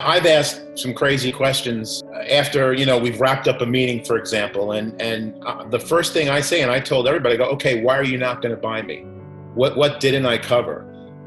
I've asked some crazy questions after, we've wrapped up a meeting, for example, and the first thing I say, and I told everybody, I go, okay, why are you not going to buy me? What didn't I cover?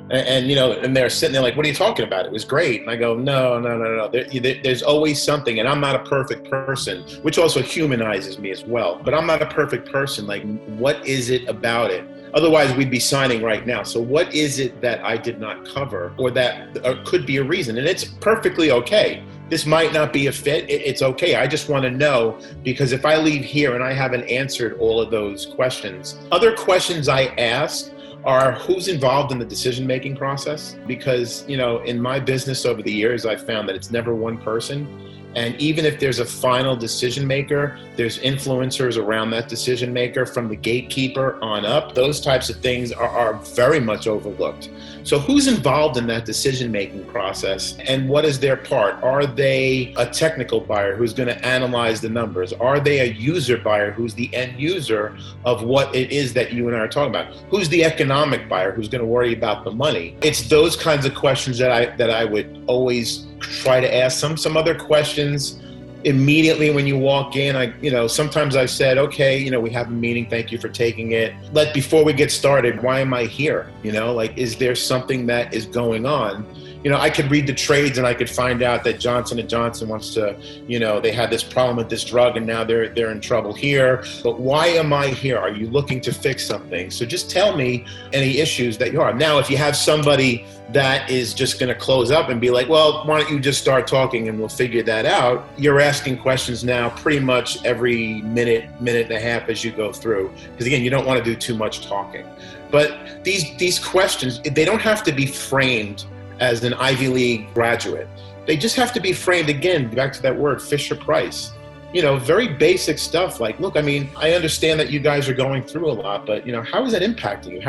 And they're sitting there like, what are you talking about? It was great. And I go, no. There's always something, and I'm not a perfect person, which also humanizes me as well. But I'm not a perfect person. Like, what is it about it? Otherwise, we'd be signing right now. So what is it that I did not cover or that could be a reason? And it's perfectly okay. This might not be a fit. It's okay. I just want to know, because if I leave here and I haven't answered all of those questions, other questions I ask are who's involved in the decision-making process? Because, in my business over the years, I've found that it's never one person. And even if there's a final decision maker, there's influencers around that decision maker from the gatekeeper on up. Those types of things are very much overlooked. So who's involved in that decision-making process, and what is their part? Are they a technical buyer who's going to analyze the numbers? Are they a user buyer who's the end user of what it is that you and I are talking about? Who's the economic buyer who's going to worry about the money? It's those kinds of questions that I would always try to ask. Some other questions immediately when you walk in. Sometimes I've said, okay, we have a meeting, thank you for taking it. Before we get started, why am I here? Is there something that is going on? I could read the trades and I could find out that Johnson & Johnson wants to, they had this problem with this drug and now they're in trouble here. But why am I here? Are you looking to fix something? So just tell me any issues that you are. Now, if you have somebody that is just going to close up and be like, well, why don't you just start talking and we'll figure that out? You're asking questions now pretty much every minute and a half as you go through. Because again, you don't want to do too much talking. But these questions, they don't have to be framed as an Ivy League graduate. They just have to be framed, again, back to that word, Fisher Price. Very basic stuff like, look, I understand that you guys are going through a lot, but, how is that impacting you?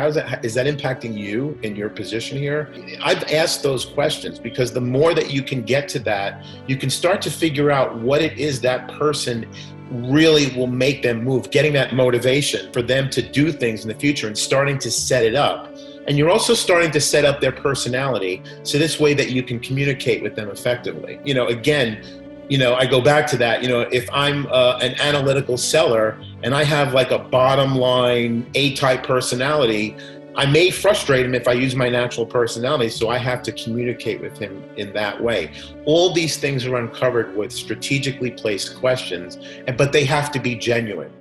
Is that impacting you in your position here? I've asked those questions because the more that you can get to that, you can start to figure out what it is that person really will make them move, getting that motivation for them to do things in the future and starting to set it up. And you're also starting to set up their personality so this way that you can communicate with them effectively. I go back to that, if I'm an analytical seller and I have like a bottom line A-type personality, I may frustrate him if I use my natural personality, so I have to communicate with him in that way. All these things are uncovered with strategically placed questions, but they have to be genuine.